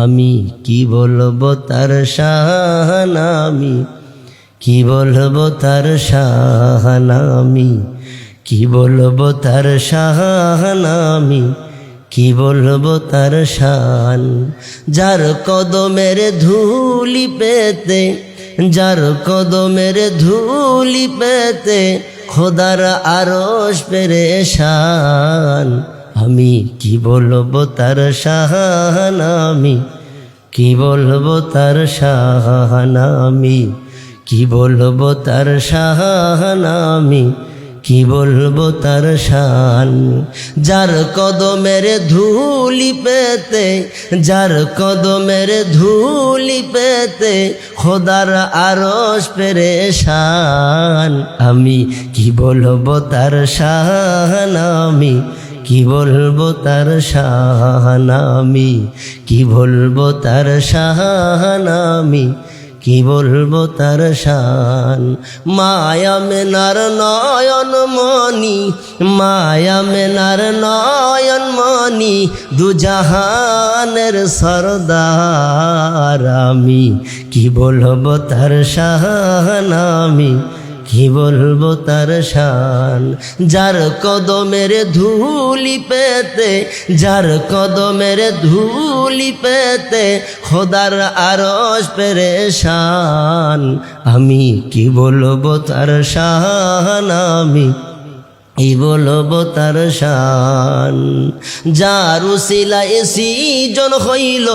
আমি কি বলবো তার শান, আমি কি বলবো তার শান, আমি কি বলবো তার শান, আমি কি বলবো তার শান। যার কদমের ধুলি পেতে, যার কদমের ধুলি পেতে খোদার আরশ পেরেশান। আমি কি বলবো তার শান, আমি কি বলবো তার শান, আমি কি বলবো তার শান, আমি কি বলবো তার শান। যার কদমের ধুলি পেতে, যার কদমের ধুলি পেতে খোদার আরশ পেরেশান। আমি কি বলবো তার শান, আমি কি বলবো তার শান, আমি কি বলবো তার শান, আমি কি বলবো তার শান। মায়া মেনার নয়ন মনি, মায়া মেনার নয়ন মনি, দুজাহানের সরদার। আমি কি বলবো তার শান, আমি কি বলবো তার শান। যার কদমের ধুলি পেতে, যার কদমের ধুলি পেতে খোদার আরশ পেরেশান। আমি কি বলবো তার শান, আমি কি বলবো তার শান। যার উসিলায় সৃজন হইল,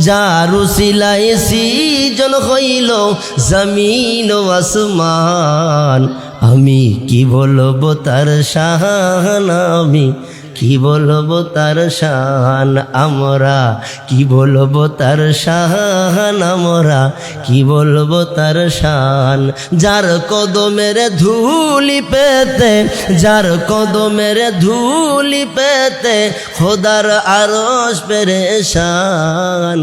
যার উসিলায় সৃজন হইল জমিন ও আসমান। আমি কি বলবো তার শান, আমি কি বলবো তার শান। আমরা কি বলবো তার শান, আমরা কি বলবো তার শান। যার কদমের ধুলি পেতে, যার কদমের ধুলি পেতে খোদার আরশ পেরেশান।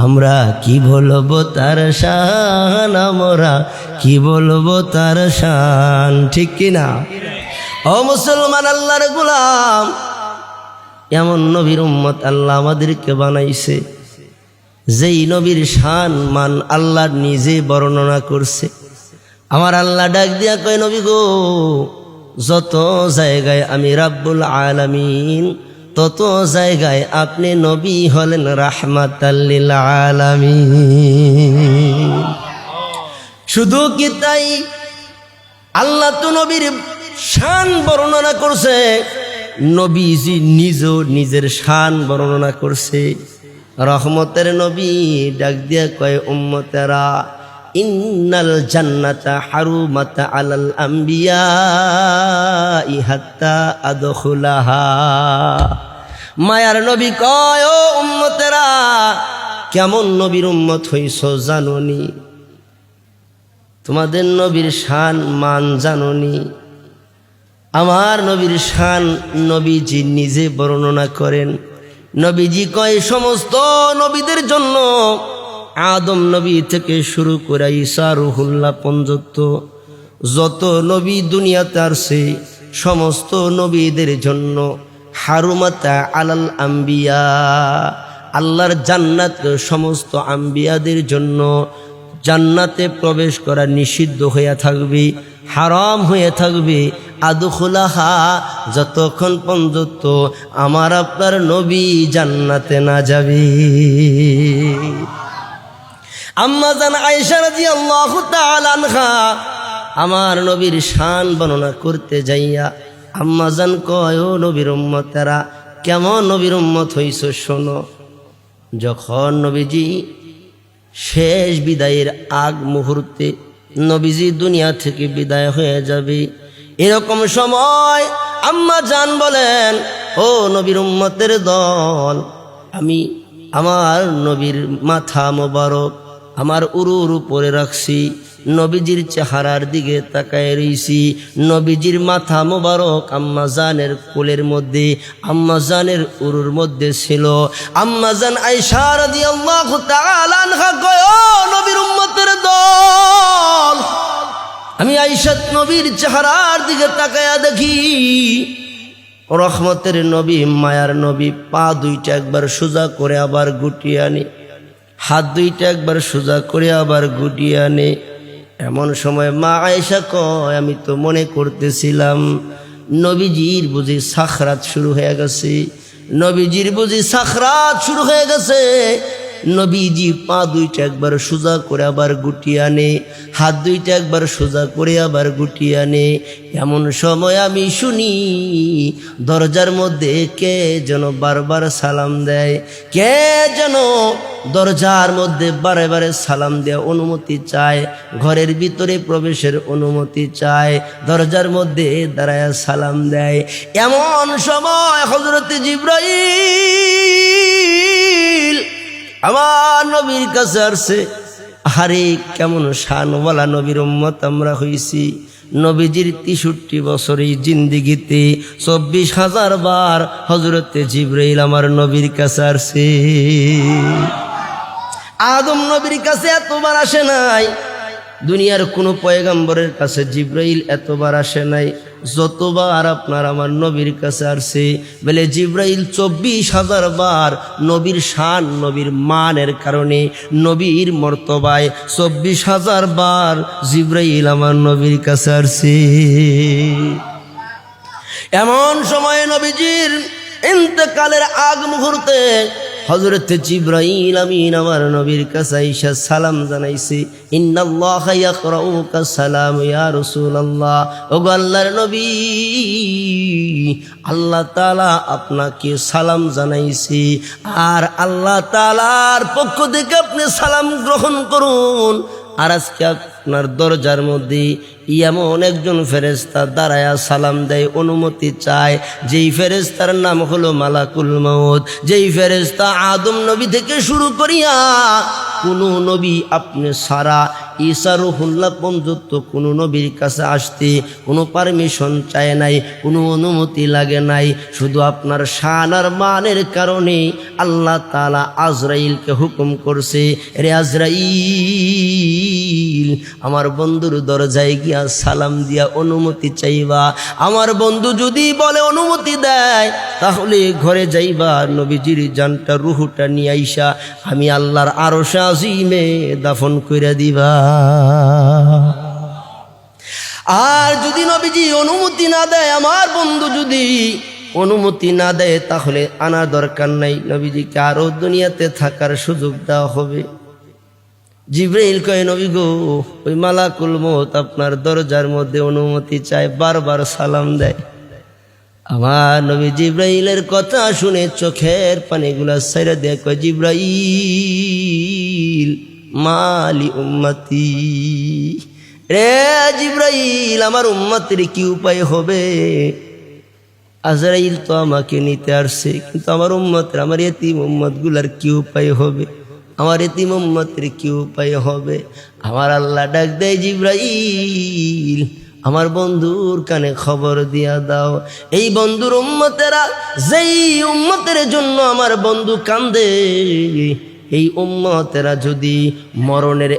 আমরা কি বলবো তার শান, আমরা কি বলবো তার শান। ঠিক কিনা? ও মুসলমান, আল্লাহর গোলাম, এমন নবীর উম্মত আল্লাহ আমাদেরকে বানাইছে যেই নবীর শান মান আল্লাহ নিজে বর্ণনা করছে। আমার আল্লাহ ডাক দিয়া কয়, নবী গো, যত জায়গায় আমি রাব্বুল আলামিন, তত জায়গায় আপনি নবী হলেন রাহমাতাল লিল আলামিন। শুধু কি তাই, আল্লাহ তো নবীর শান বর্ণনা করছে, নবীজি নিজেও নিজের শান বর্ণনা করছে। রহমতের নবী ডাক দিয়া কয়, উম্মতেরা, ইন্নাল জান্নাতা হারুমাত আলাল আম্বিয়া হাত্তা আদখুলাহা। মায়ার নবী কয়, ও উম্মতেরা, কেমন নবীর উম্মত হইছ জানোনি? তোমাদের নবীর শান মান জানোনি? আমার নবীর শান নবীজি নিজে বর্ণনা করেন। নবীজি কয়, সমস্ত নবীদের জন্য, আদম নবী থেকে শুরু করে ঈসা রুহুল্লাহ পর্যন্ত যত নবী দুনিয়াতে আসছে, সমস্ত নবীদের জন্য হারুমাতা আলাল আম্বিয়া, আল্লাহর জান্নাত সমস্ত আম্বিয়াদের জন্য জান্নাতে প্রবেশ করা নিষিদ্ধ হয়ে থাকবে, হারাম হয়ে থাকবে। আদখুলাহা, যতক্ষণ পর্যন্ত আমার আপনার নবী জান্নাতে না যাবে। আম্মা জান আয়েশা রাদিয়াল্লাহু তাআলা আনহা আমার নবীর শান বর্ণনা করতে যাইয়া আম্মা জান কয়, ও নবীর উম্মতেরা, কেমন নবীর উম্মত হইছ শোনো। যখন নবীজি শেষ বিদায়ের আগ মুহূর্তে নবীজি দুনিয়া থেকে বিদায় হয়ে যাবে, এরকম সময় আম্মা জান বলেন, ও নবীর উম্মতের দল, আমি আমার নবীর মাথা মোবারক আমার উরুর উপরে রাখছি, নবীজির চেহারার দিকে তাকায় রইছি। নবীজির মাথা মোবারক আম্মা জানের কোলের মধ্যে, আম্মা জানের উরুর মধ্যে ছিল। আম্মা জান আয়েশা রাদিয়াল্লাহু তাআলা আনহা কয়, ও নবীর উম্মতের দল, আমি আয়েশা নবীর চেহারার দিকে তাকায়া দেখি রহমতের নবী, মায়ার নবী পা দুইটা একবার সোজা করে আবার গুটিয়ে আনি। হাত দুইটা একবার সোজা করে আবার গুটিয়ে আনে। এমন সময় মা আয়েশা কয়, আমি তো মনে করতেছিলাম নবীজির বুঝি সাখরাত শুরু হয়ে গেছে, নবীজির বুঝি সাখরাত শুরু হয়ে গেছে। নবীজি পা দুইটা একবার সোজা করে আবার গুটিয়ে আনে, হাত দুইটা একবার সোজা করে আবার গুটিয়ে আনে। এমন সময় আমি শুনি দরজার মধ্যে কে যেন বারবার সালাম দেয়, কে যেন দরজার মধ্যে বারে বারে সালাম দেয়, অনুমতি চায়, ঘরের ভিতরে প্রবেশের অনুমতি চায়, দরজার মধ্যে দাঁড়ায় সালাম দেয়। এমন সময় হযরত জিবরাইল আমার নবীর কাছে আসছে। আরে কেমন শানওয়ালা নবীর উম্মত আমরা হইছি। নবীজির 63 বছরের জিন্দিগিতে 24,000 বার হযরতে জিবরাইল আমার নবীর কাছে আসছে। আদম নবীর কাছে এতবার আসে নাই, দুনিয়ার কোনো পয়গম্বরের কাছে জিবরাইল এতবার আসে নাই যতবার আপনার আমার নবীর কাছে আসছে। বলে জিবরাইল 24,000 বার নবীর শান, নবীর মানের কারণে, নবীর মর্তবায় 24,000 বার জিবরাইল আমার নবীর কাছে আসছে। এমন সময় নবীজির ইন্তেকালের আগ মুহূর্তে হযরতে জিবরাইল আমিন আমার নবীর কাছে আইসা সালাম জানাইছে। ইন্নাল্লাহা ইয়াকরাউকা সালাম ইয়া রাসূলুল্লাহ, ওগো আল্লাহর নবী, আল্লাহ তাআলা আপনাকে সালাম জানাইছে, আর আল্লাহ তাআলার পক্ষ থেকে আপনি সালাম গ্রহণ করুন। আর আজকে আপনার দরজার মধ্যে এমন একজন ফেরেশতা দাঁড়ায়া সালাম দেয়, অনুমতি চায়, যেই ফেরেশতার নাম হলো মালাকুল মউত। যেই ফেরেশতা আদম নবী থেকে শুরু করিয়া কোনো নবী আপনি সারা ঈসা রুহুল্লাহ পর্যন্ত কোনো নবীর কাছে আসতে কোনো পারমিশন চায় নাই, কোনো অনুমতি লাগে নাই। শুধু আপনার শান আর মানের কারণে আল্লাহ তাআলা আজরাইলকে হুকুম করছে, রে আজরাইল আমার বন্ধুর দরজায় গিয়া সালাম দিয়া অনুমতি চাইবা। আমার বন্ধু যদি বলে অনুমতি দেয় তাহলে ঘরে যাইবা, নবীজির জানটা রুহুটা নিয়ে আইসা আমি আল্লাহর আরশে আজিমে দাফন কইরা দিবা। আর যদি নবীজি অনুমতি না দেয়, আমার বন্ধু যদি অনুমতি না দেয়, তাহলে আনার দরকার নাই, নবীজিকে আরো দুনিয়াতে থাকার সুযোগ দেওয়া হবে। জিবরাইল কয়, নবী গো, ওই মালাকুল মউত আপনার দরজার মধ্যে অনুমতি চায়, বারবার সালাম দেয়। আমার নবী জিবরাইলের কথা শুনে চোখের পানিগুলা ছাইরা দেয়, কয় জিবরাইল মালি উম্মতি, রে জিবরাইল আমার উম্মতের কি উপায় হবে? আজরাইল তো আমাকে নিতে আসছে, কিন্তু আমার উম্মতের, আমার এতিম উম্মত গুলার কি উপায় হবে? আমার এতিম উম্মতের কি উপায় হবে? আমার আল্লাহ ডাক দেয়, জিবরাইল আমার বন্ধুর কানে খবর দিয়া দাও, এই বন্ধুর উম্মতেরা, যেই উম্মতের জন্য আমার বন্ধু কান্দে, এই উম্মতেরা যদি মরণের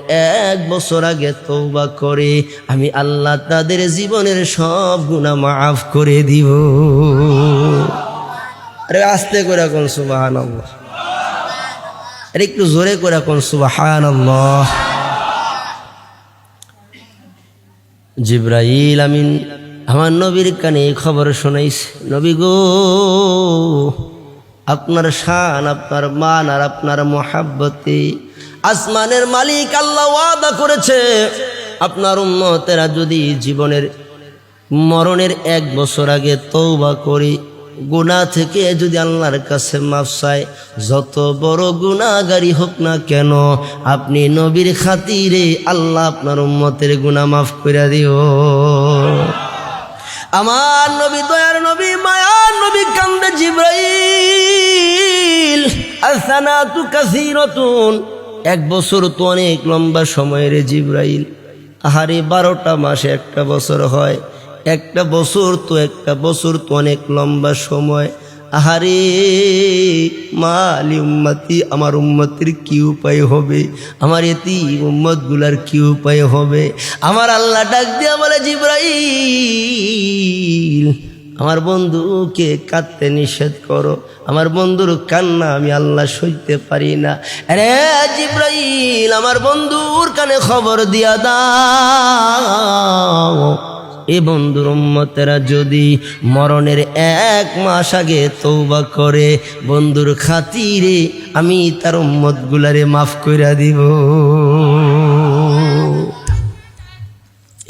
1 বছর আগে তওবা করে, আমি আল্লাহ তাদের জীবনের সব গুনাহ মাফ করে দিব। আরে আস্তে করে কোন সুবহানাল্লাহ, আরে একটু জোরে করে কোন সুবহানাল্লাহ। জিবরাইল আমিন আমার নবীর কানে খবর শোনাইছে, নবী গো, আপনার শান, আপনার মান আর আপনার মোহাব্বতে আসমানের মালিক আল্লাহ ওয়াদা করেছে, আপনার উম্মতেরা যদি জীবনের মরণের 1 বছর আগে তওবা করে গুনাহ থেকে যদি আল্লাহর কাছে মাফ চায়, যত বড় গুনাহগারী হোক না কেন, আপনি নবীর খাতিরে আল্লাহ আপনার উম্মতের গুনাহ মাফ করে দিও। আমার নবী, দয়ার নবী, মায়ার নবী কান্দে, জিবরাইল আসানাতু কাসীরাতুন, 1 বছর তো অনেক লম্বা সময় রে জিবরাইল। আহারে 12টা মাসে 1টা বছর হয়, 1টা বছর তো অনেক লম্বা সময়। আহারে মালি উম্মতি, আমার উম্মতের কি উপায় হবে? আমার এতিম উম্মত গুলার কি উপায় হবে? আমার আল্লাহ ডাক দিয়া বলে, জিবরাইল আমার বন্ধুকে কাঁদতে নিষেধ করো, আমার বন্ধুর কান্না আমি আল্লাহ সইতে পারি না। আরে জিব্রাইল, আমার বন্ধুর কানে খবর দিয়া দাও, এ বন্ধুর উম্মতেরা যদি মরণের 1 মাস আগে তওবা করে বন্ধুর খাতিরে আমি তার উম্মতগুলারে মাফ কইরা দিব।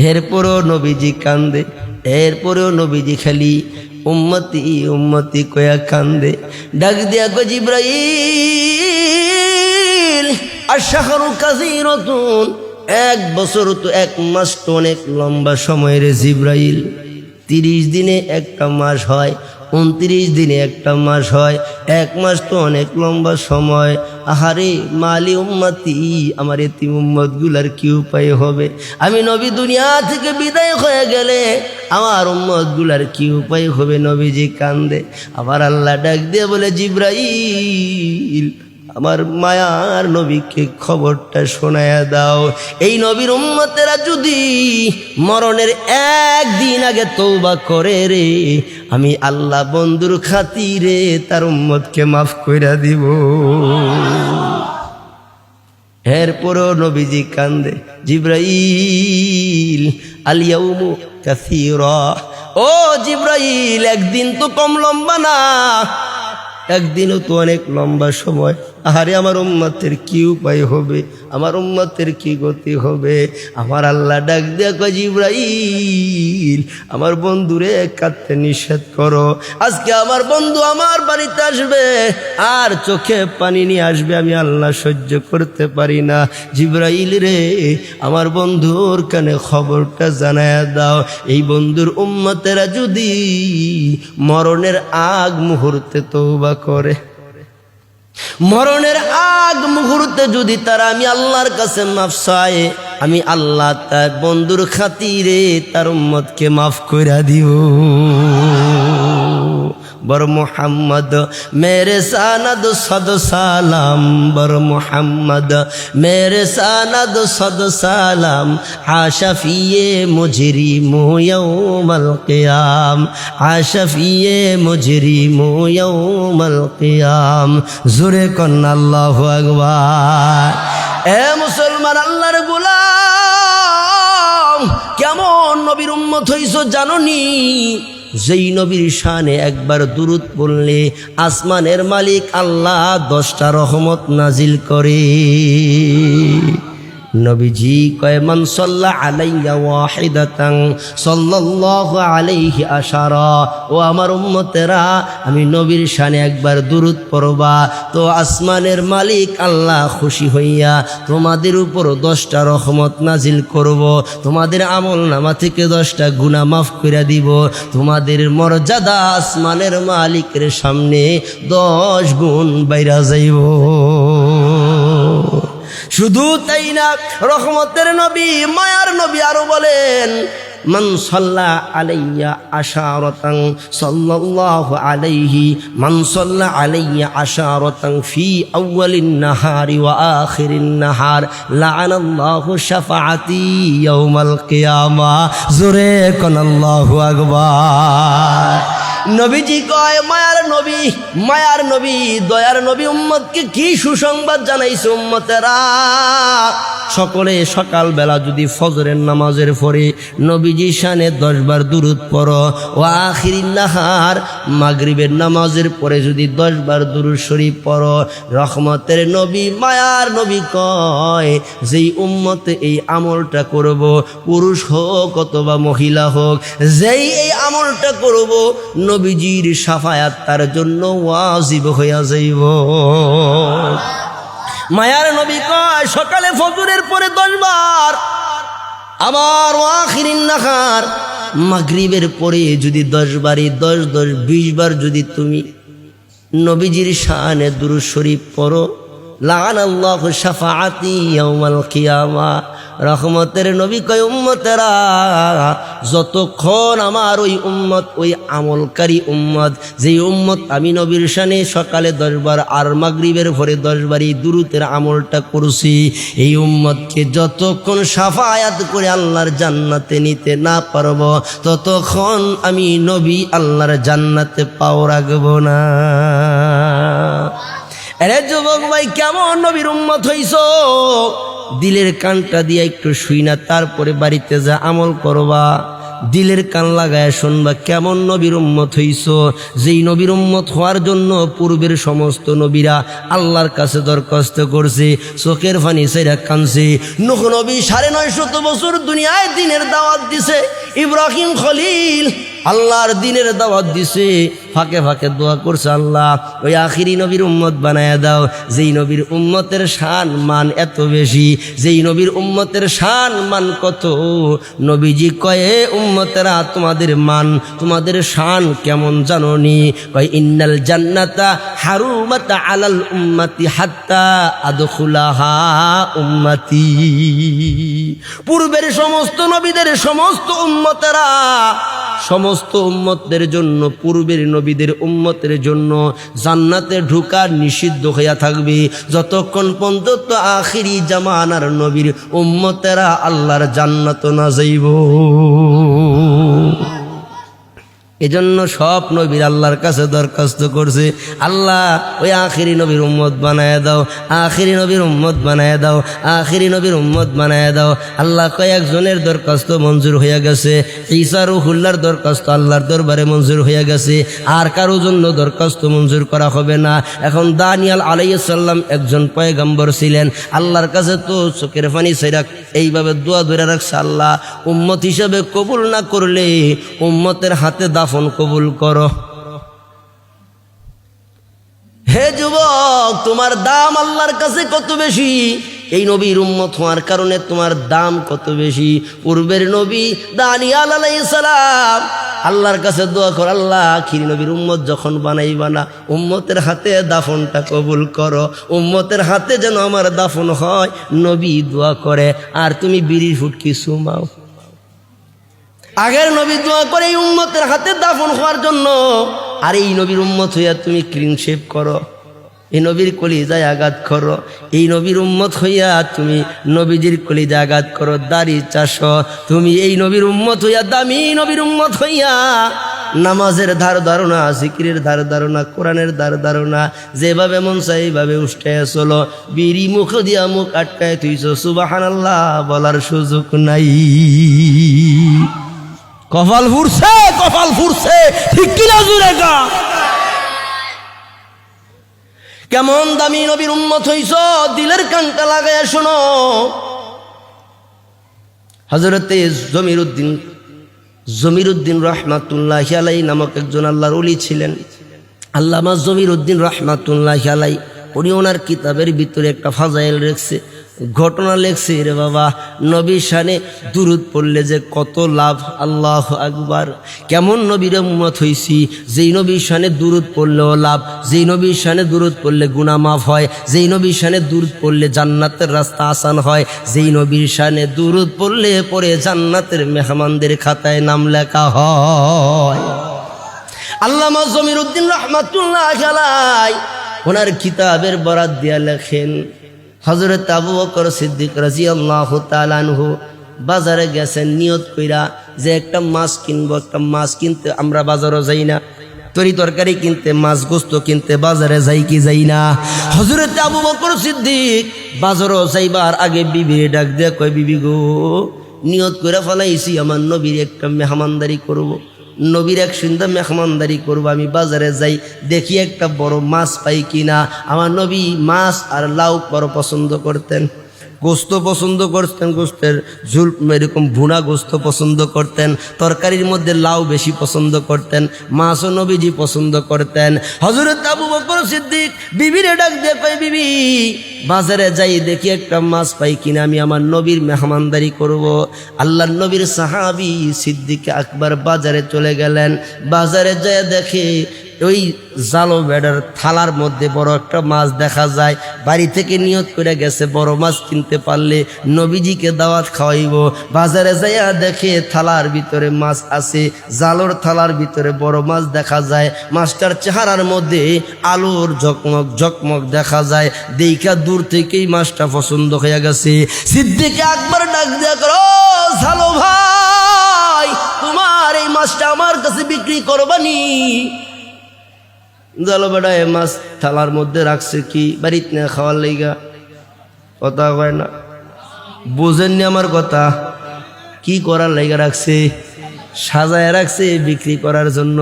এরপরও নবীজি কান্দে, এরপরেও নবীজি খালি উম্মতি উম্মতি কয়া কান্দে। ডাক দিয়া কয় জিব্রাইল, আশ-শাহরু কাসীরাতুন, 1 বছর তো 1 মাস তো অনেক লম্বা সময় রে জিব্রাইল। 30 দিনে একটা মাস হয়, 29 দিনে একটা মাস হয়, 1 মাস তো অনেক লম্বা সময়। আহারে মালি উম্মতি, আমার এতিম উম্মতগুলার কি উপায় হবে? আমি নবী দুনিয়া থেকে বিদায় হয়ে গেলে আমার উম্মতগুলার কি উপায় হবে? নবীজি কান্দে। আবার আল্লাহ ডাক দিয়ে বলে, জিব্রাইল, আমার মায়ার নবীকে খবরটা শোনায়া দাও, এই নবীর উম্মতেরা যদি মরণের 1 দিন আগে তওবা করে রে, আমি আল্লাহ বন্ধুর খাতিরে তার উম্মতকে মাফ কইরা দিব। এরপরও নবীজি কান্দে। জিব্রাইল, আল ইয়াউমু কাসীরা, ও জিব্রাইল, 1 দিন তো কম লম্বা না, 1 দিনও তো অনেক লম্বা সময়। আহারে আমার উম্মতের কি উপায় হবে? আমার উম্মতের কি গতি হবে? আমার আল্লাহ ডাক দিয়া কয়, জিব্রাইল, আমার বন্ধুরে কাঁদতে নিষেধ করো। আজকে আমার বন্ধু আমার বাড়িতে আসবে আর চোখে পানি নিয়ে আসবে, আমি আল্লাহ সহ্য করতে পারি না। জিব্রাইল রে, আমার বন্ধুর কানে খবরটা জানায়া দাও, এই বন্ধুর উম্মতেরা যদি মরণের আগ মুহূর্তে তওবা করে, মরণের আগ মুহূর্তে যদি তারা আমি আল্লাহর কাছে মাফ চায়, আমি আল্লাহ তার বন্ধুর খাতিরে তার উম্মতকে মাফ কইরা দিব। बर मोहम्मद मेरे सानद सद सालाम, बर मोहम्मद मेरे सानद सद सालाम, आशफिए मुजरिमो यौमल क़ियाम, आशफिए मुजरिमो यौमल क़ियाम। जुरे कन अल्लाहु अकबर। ए मुसलमान अल्लाहर गोलाम, केमन नबीर उम्मत हইছো জানোনি? যেই নবীর শানে একবার দুরূদ পড়লে আসমানের মালিক আল্লাহ 10টা রহমত নাজিল করে। নবীজি কয়, মান সাল্লা আলাইয়া ওয়াহিদাতান সাল্লাল্লাহু আলাইহি আশারা। ও আমার উম্মতেরা, আমি নবীর শানে একবার দুরূদ পড়বা তো আসমানের মালিক আল্লাহ খুশি হইয়া তোমাদের উপর 10টা রহমত নাজিল করব, তোমাদের আমল নামা থেকে 10টা গুনাহ মাফ করে দিব, তোমাদের মর্যাদা আসমানের মালিকের সামনে 10 গুণ বাইরা যাইব। শুধু তাই না, রহমতের নবী, মায়ার নবী আরো বলেন, মান সাল্লা আলাইয়া আশারাতান সাল্লাল্লাহু আলাইহি, মান সাল্লা আলাইয়া আশারাতান ফি আউয়ালিন নাহারি ওয়া আখিরিন নাহার, লাআনাল্লাহু শাফাআতি ইয়াউমাল কিয়ামা। জোরে কোন আল্লাহু আকবার। নবীজি কয়, মায়ার নবী, মায়ার নবী, দয়ার নবী উম্মতকে কি সুসংবাদ জানাইছে? উম্মতেরা সকলে সকালবেলা যদি ফজরের নামাজের পরে নবীজি শানে 10 বার দুরূদ পড়ো, ও আখিরিন নাহার মাগরিবের নামাজের পরে যদি 10 বার দুরূদ শরীফ পড়ো, রহমতের নবী, মায়ার নবী কয়, যেই উম্মতে এই আমলটা করব, পুরুষ হোক অথবা মহিলা হোক, যেই এই আমলটা করব, নবীজির শাফায়াত তার জন্য ওয়াজিব হইয়া যাইব। মায়ার নবী কয়, সকালে ফজরের পরে 10 বার, আবার আখিরিন নাহার মাগরিবের পরে যদি 10 বারই 10 10 20 বার যদি তুমি নবীজির শানে দুরূদ শরীফ পড়ো, লাআনাল্লাহু শাফাআতি ইয়াউমাল কিয়ামা, রহমতের নবী কয় উম্মতেরা যতক্ষণ আমার ওই উম্মত ওই আমলকারী উম্মত যেই উম্মত আমি নবীর শানে সকালে 10 বার আর মাগরিবের পরে 10 বার এই দুরূদের আমলটা করছি, এই উম্মতকে যতক্ষণ শাফায়াত করে আল্লাহর জান্নাতে নিতে না পারব ততক্ষণ আমি নবী আল্লাহর জান্নাতে পাও রাখব না। আরে যুবক ভাই, কেমন নবীর উম্মত হইছো? দিলের কানটা দিয়ে একটু শুই না, তারপরে বাড়িতে যা আমল করবা। দিলের কান লাগায় শুনবা কেমন নবীর উম্মত হইছো। যেই নবীর উম্মত হওয়ার জন্য পূর্বের সমস্ত নবীরা আল্লাহর কাছে দরখাস্ত করছে, চোখের পানি ছেড়ে কাঁদছে। নূহ নবী 950 বছর দুনিয়ায় দিনের দাওয়াত দিছে। ইব্রাহিম খলিল আল্লাহর দিনের দাওয়াত দিছে, ফাঁকে ফাঁকে দোয়া করছে, আল্লাহ ওই আখিরি নবীর উম্মত বানায়া দাও, যেই নবীর উম্মতের শান মান এত বেশি। যেই নবীর উম্মতের শান মান কত? নবীজি কয়ে উম্মতেরা তোমাদের মান তোমাদের শান কেমন জানোনি? কয় ইন্নাল জান্নাতা হারুমাত আলাল উম্মতি হাত্তা আদখুলাহা উম্মতি। পূর্বের সমস্ত নবীদের সমস্ত উম্মতেরা সমস্ত উম্মতদের জন্য পূর্বের নবীদের উম্মতের জন্য জান্নাতে ঢোকা নিষিদ্ধ হইয়া থাকবে যতক্ষণ পর্যন্ত আখিরি জামানার নবীর উম্মতেরা আল্লাহর জান্নাত না যাইব। এজন্য সব নবীর আল্লাহর কাছে দরখাস্ত করছে, আল্লাহ ওই আখিরি নবীর উম্মত বানায় দাও, আখিরি নবীর উম্মত বানায় দাও, আখিরি নবীর উম্মত বানায় দাও। আল্লাহ কয়েকজনের দরখাস্ত মঞ্জুর হইয়া গেছে। ঈসা রূহুল্লাহর দরখাস্ত আল্লাহর দরবারে মঞ্জুর হইয়া গেছে, আর কারো জন্য দরখাস্ত মঞ্জুর করা হবে না। এখন দানিয়াল আলাইহিস সালাম একজন পয়গম্বর ছিলেন, আল্লাহর কাছে তো চোখের পানি ছেড়ে এইভাবে দোয়া ধরে রাখছে, আল্লাহ উম্মত হিসাবে কবুল না করলে উম্মতের হাতে দাফন কবুল করো। হে যুবক, তোমার দাম আল্লাহর কাছে কত বেশি, এই নবীর উম্মত হওয়ার কারণে তোমার দাম কত বেশি। পূর্বের নবী দানিয়াল আলাইহিস সালাম আল্লাহর কাছে দোয়া কর, আল্লাহ আখিরি নবীর উম্মত যখন বানাইবা না উম্মতের হাতে দাফনটা কবুল করো, উম্মতের হাতে যেন আমার দাফন হয়। নবী দোয়া করে আর তুমি বিড়ির ফুটকি সুমাও। আগের নবী দোয়া করে এই উম্মতের হাতে দাফন হওয়ার জন্য, আর এই নবীর উম্মত হইয়া তুমি ক্লিন শেভ করো, এই নবীর কলিজায় আঘাত করো। এই নবীর উম্মত হইয়া তুমি নবীজির কলিজায় আঘাত করো, দাড়ি চাষো। তুমি এই নবীর উম্মত হইয়া দামি নবীর উম্মত হইয়া নামাজের ধার ধারণা, জিকিরের ধার ধারণা, কোরআনের ধার ধারণা, যেভাবে মন চাই এইভাবে উষ্টায় চলো। বিড়ি মুখ দিয়া মুখ আটকায় তুইছো, সুবহানাল্লাহ বলার সুযোগ নাই। কপাল ফুরছে, কপাল ফুরছে, ঠিক কিনা জুড়ে গা। কেমন দামি নবীর উম্মত হইছ, দিলের কানটা লাগায় শোনো। হযরতে জমিরুদ্দিন রহমাতুল্লাহি আলাইহি নামক একজন আল্লাহর ওলি ছিলেন। আল্লামা জমিরুদ্দিন রহমাতুল্লাহি আলাইহি উনি ওনার কিতাবের ভিতরে একটা ফাজাইল রেখছে, ঘটনা লেখছে। রে বাবা, নবীর শানে দুরুদ পড়লে যে কত লাভ, আল্লাহু আকবার। কেমন নবীর উম্মত হইছি, যেই নবীর শানে দুরুদ পড়লেও লাভ, যেই নবীর শানে দুরুদ পড়লে গুনাহ মাফ হয়, যেই নবীর শানে দুরুদ পড়লে জান্নাতের রাস্তা আসান হয়, যেই নবীর শানে দুরুদ পড়লে পরে জান্নাতের মেহমানদের খাতায় নাম লেখা হয়। আল্লামা জমিরুদ্দিন রহমাতুল্লাহি আলাইহি ওনার কিতাবের বরাত দিয়া লেখেন, হযরত আবু বকর সিদ্দিক রাদিয়াল্লাহু তাআলা আনহু বাজারে গেছেন নিয়ত কইরা যে একটা মাছ কিনবো। একটা মাছ কিনতে আমরা বাজারও যাই না, তরি তরকারি কিনতে, মাছ গোস্ত কিনতে বাজারে যাই কি যাই না? হযরত আবু বকর সিদ্দিক বাজারও যাইবার আগে বিবিরে ডাক দিয়ে কয়, বিবি গো, নিয়ত কইরা ফেলাইছি আমার নবীর একটা মেহমানদারি করব, নবীর এক সুন্দর মেহমানদারি করবো। আমি বাজারে যাই, দেখি একটা বড় মাছ পাই কিনা। আমার নবী মাছ আর লাউ বড় পছন্দ করতেন, গোস্ত পছন্দ করতেন, গোস্তের ঝুল এরকম ভুনা গোস্ত পছন্দ করতেন, তরকারির মধ্যে লাউ বেশি পছন্দ করতেন, মাছও নবীজি পছন্দ করতেন। হযরত আবু বকর সিদ্দিক বিবিরে ডাক দিয়ে কয়, বিবি বাজারে যাই, দেখি একটা মাছ পাই কিনা, আমি আমার নবীর মেহমানদারি করব। আল্লাহর নবীর সাহাবী সিদ্দিক আকবর বাজারে চলে গেলেন। বাজারে যায় দেখে ওই জালো বেড়ার থালার মধ্যে বড় একটা মাছ দেখা যায়। বাড়ি থেকে নিয়ত করে গেছে বড় মাছ কিনতে পারলে নবীজিকে দাওয়াত খাওয়াইব। বাজারে যাইয়া দেখে থালার ভিতরে মাছ আছে, জালোর থালার ভিতরে বড় মাছ দেখা যায়। মাছটার চেহারার মধ্যে আলোর ঝকমক ঝকমক দেখা যায়। দেখা দূর থেকেই মাছটা পছন্দ হয়ে গেছে। সিদ্দিক আকবর ডাক দিয়া করো, জালো ভাই, তোমার এই মাছটা আমার কাছে বিক্রি করবানি? জালো বেটা এ মাছ থালার মধ্যে রাখছে কি বাড়িতে না খাওয়ার লাইগা? কথা কয় না, বুঝেননি আমার কথা? কি করার লাইগা রাখছে? সাজায় রাখছে বিক্রি করার জন্য।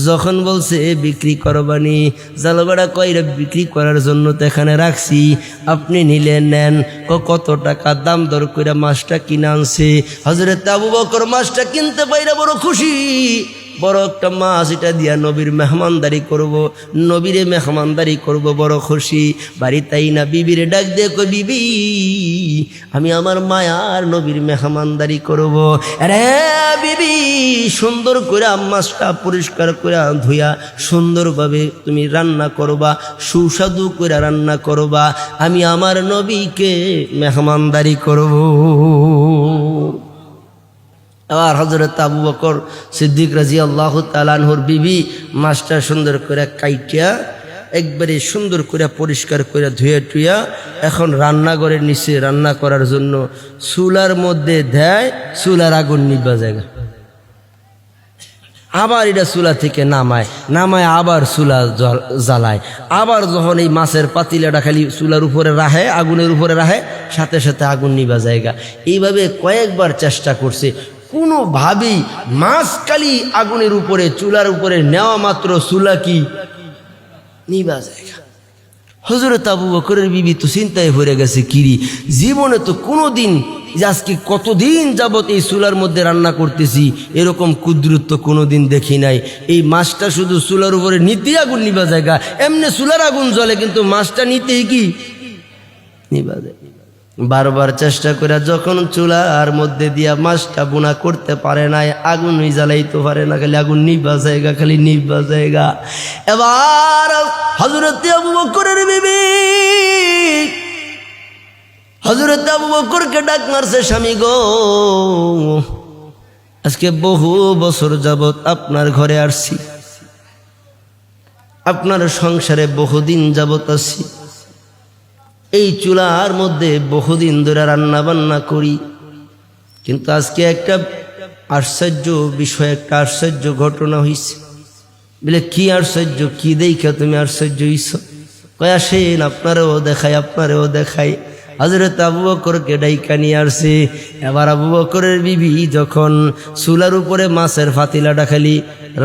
যখন বলছে বিক্রি করবানি, জালো বেটা কয় বিক্রি করার জন্য তো এখানে রাখছি, আপনি নিলে নেন। কত টাকা দাম দর করে মাছটা কিনে আনছে। হযরত আবু বকর মাছটা কিনতে পাইরা বড় খুশি। বড় একটা মাছ, এটা দিয়া নবীর মেহমানদারি করব, নবীরে মেহমানদারি করব, বড় খুশি। বাড়ি তাই না বিবিরে ডাক দিয়ে কই, বিবি আমি আমার মায়ার নবীর মেহমানদারি করব। আরে বিবি, সুন্দর করে মাছটা পরিষ্কার করে ধুইয়া সুন্দরভাবে তুমি রান্না করবা, সুস্বাদু করে রান্না করবা, আমি আমার নবীকে মেহমানদারি করব। আবার হযরত আবু বকর সিদ্দিক রাদিয়াল্লাহু তাআলা আনহুর বিবি মাছটা সুন্দর করে কাইটিয়া একবারে সুন্দর করে পরিষ্কার করে ধুয়ে টুইয়া এখন রান্নাঘরের নিচে রান্না করার জন্য চুলার মধ্যে দেয়। চুলার আগুন নিভা জায়গা, আবার এটা চুলা থেকে নামায় আবার চুলা জ্বালায়। আবার যখন এই মাছের পাতিলাটা খালি চুলার উপরে রাখে, আগুনের উপরে রাখে, সাথে সাথে আগুন নিভা জায়গা। এইভাবে কয়েকবার চেষ্টা করছে, কোনোভাবেই মাছ কালি আগুনের উপরে চুলার উপরে নেওয়া মাত্র চুলা কি নিভা জায়গা। হযরত আবু বকরের বিবি তো চিন্তায় পড়ে গেছে, কিরি জীবনে তো কোনোদিন, আজকে কতদিন যাবত এই চুলার মধ্যে রান্না করতেছি, এরকম কুদরত তো কোনোদিন দেখি নাই। এই মাছটা শুধু চুলার উপরে নিতে আগুন নিভা জায়গা, এমনি চুলার আগুন জ্বলে কিন্তু মাছটা নিতেই কি নিভা যায়। বারবার চেষ্টা করে যখন চুলার মধ্যে দিয়া মাছটা বোনা করতে পারে নাই, আগুন জ্বালাইতে পারে না, খালি আগুন নিভা জায়গা, খালি নিভা জায়গা। এবার হযরত আবু বকরের বিবি হযরত আবু বকরকে ডাক মারছে, স্বামী গো, আজকে বহু বছর যাবত আপনার ঘরে আসছি, আপনার সংসারে বহুদিন যাবত আছি, এই চুলার মধ্যে বহুদিন ধরে রান্না বান্না করি, কিন্তু আজকে একটা আশ্চর্য বিষয়, একটা আশ্চর্য ঘটনা হয়েছে। বলে কি আশ্চর্য? কি দেখা তুমি আশ্চর্য হইছ? কয় আসেন আপনারেও দেখাই। হযরত আবু বকরকে ডাইকা নিয়ে আসছে। এবার আবু বকরের বিবি যখন চুলার উপরে মাছের ফাতিলাটা খালি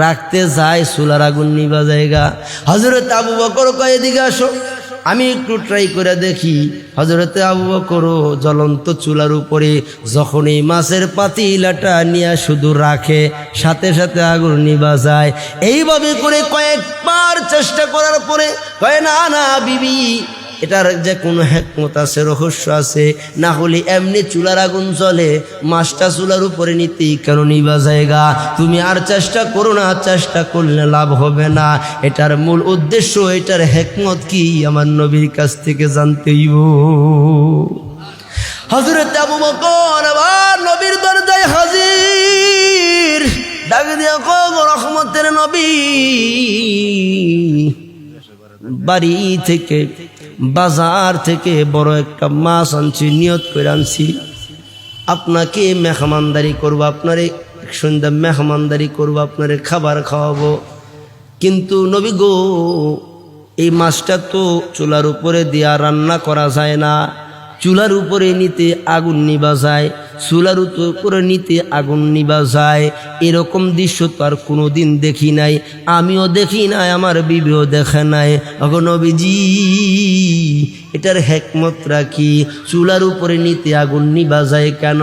রাখতে যায়, চুলার আগুন নিভা জায়গা। হযরত আবু বকর কয় এদিকে আসো, আমি একটু ট্রাই করে দেখি। হযরতে আবু বকর জ্বলন্ত চুলার উপরে যখন এই মাছের পাতিলাটা নিয়ে শুধু রাখে, সাথে সাথে আগুন নিভা যায়। এইভাবে করে কয়েকবার চেষ্টা করার পরে কয়, না না বিবি, এটার যে কোনো হিকমত আছে, রহস্য আছে, না হলে এমনি চুলার আগুন জ্বলে, মাছটা চুলার উপরে নিতেই কেন নিভা জায়গা? তুমি আর চেষ্টা করো না, চেষ্টা করলে লাভ হবে না। এটার মূল উদ্দেশ্য, এটার হিকমত কি, আমার নবীর কাছ থেকে জানতে হইব। হযরত আবু বকর আবার নবীর দরজায় হাজির, ডাক দিয়া কও, রহমতের নবী, বাড়ি থেকে বাজার থেকে বড় একটা মাছ আনছি, নিয়ত করে আনছি, আপনাকে মেহমানদারি করবো, আপনারে সন্ধ্যা মেহমানদারি করবো, আপনারে খাবার খাওয়াবো। কিন্তু নবী গো, এই মাছটা তো চুলার উপরে দিয়া রান্না করা যায় না, চুলার উপরে নিতে আগুন নিভা যায়, চুলার উপরে নিতে আগুন নিভা যায়, এরকম দৃশ্য তো আর কোনোদিন দেখি নাই, আমিও দেখি নাই, আমার বিবিও দেখে নাই। ওগো নবীজি, এটার হিকমত রাখি, চুলার উপরে নিতে আগুন নিভা যায় কেন?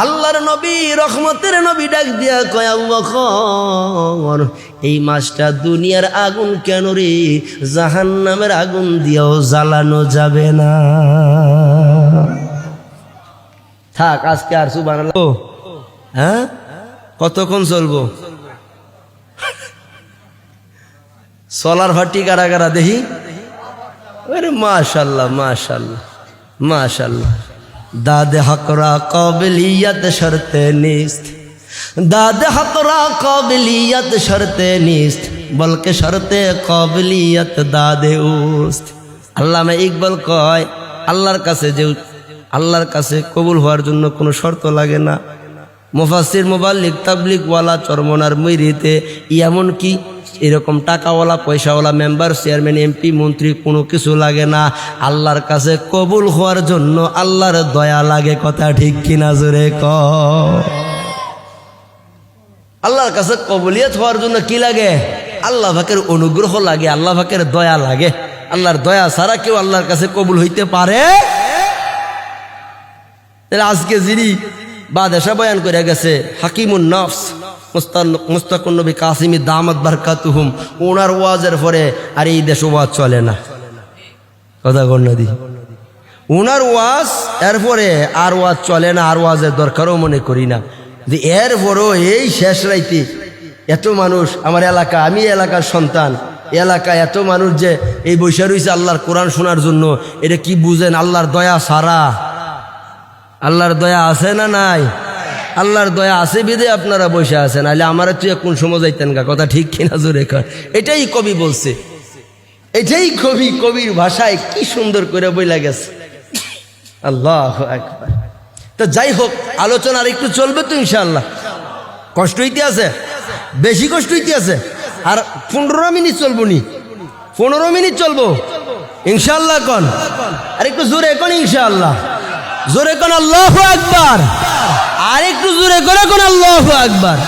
আল্লাহর নবী, রহমতের নবী ডাক দিয়া কয়, আবু বকর, এই মাছটা দুনিয়ার আগুন কেন রে, জাহান্নামের আগুন দিয়েও জ্বালানো যাবে না। থাক, আজকে আর সুবহানাল্লাহ। হ্যাঁ, কতক্ষণ চলবো? সোলার ফাটি কারা কারা দেখি। আরে মাশাল্লাহ মাশাল্লাহ মাশাল্লাহ। দাদে হকরা কাবিলিয়ত শর্তে নিস্ত, দাদে হকরা কাবিলিয়ত শর্তে নিস্ত, বলকে শর্তে কাবিলিয়ত দাদে উস্ত। আল্লামা ইকবাল কয় আল্লাহর কাছে যে আল্লাহর কাছে কবুল হওয়ার জন্য কোনো শর্ত লাগে না। মুফাসসির মুবাল্লিগ তাবলিগ ওয়ালা চরমনার মুরিদে এমন কি এরকম টাকাওয়ালা পয়সাওয়ালা মেম্বার চেয়ারম্যান এমপি মন্ত্রী কোনো কিছু লাগে না। আল্লাহর কাছে কবুল হওয়ার জন্য আল্লাহর দয়া লাগে। কথা ঠিক কিনা জোরে কও। আল্লাহর কাছে কবুলিয়ত হওয়ার জন্য কি লাগে? আল্লাহ পাকের অনুগ্রহ লাগে, আল্লাহ পাকের দয়া লাগে। আল্লাহর দয়া ছাড়া কেউ আল্লাহর কাছে কবুল হইতে পারে? আজকে যিনি বাদশা বয়ান করে গেছে হাকিমুন নফস মুস্তাকুন নবী কাসিমি দামাত বারকাতুহুম, ওনার ওয়াজের পরে আর এই দেশ ওয়াজ চলে না। কথা কর নদী, ওনার ওয়াজ এরপরে আর ওয়াজ চলে না, আর ওয়াজের দরকারও মনে করি না। যে এরপরও এই শেষ রাইতে এত মানুষ আমার এলাকা, আমি এলাকার সন্তান, এলাকায় এত মানুষ যে এই বৈশা রয়েছে আল্লাহর কোরআন শোনার জন্য। এটা কি বুঝেন? আল্লাহর দয়া সারা। আল্লাহর দয়া আছে না নাই? আল্লাহর দয়া আছে বিদে আপনারা বসে আছেন, আলে আমার তুই কোন সময় যাইতেন গা। কথা ঠিক কিনা জোরে কর। এটাই কবি বলছে, এটাই কবি, কবির ভাষায় কি সুন্দর করে বইলা গেছে। আল্লাহু আকবার। তো যাই হোক, আলোচনা আর একটু চলবে তো ইনশাআল্লাহ। কষ্ট হইতে আছে, বেশি কষ্ট হইতে আছে। আর 15 মিনিট চলবো নি, 15 মিনিট চলবো ইনশাআল্লাহ। কোন আর একটু জোরে কোন ইনশাআল্লাহ, জোরে কোন আল্লাহু আকবার। আর একটু জোরে করে কোন আল্লাহু আকবার।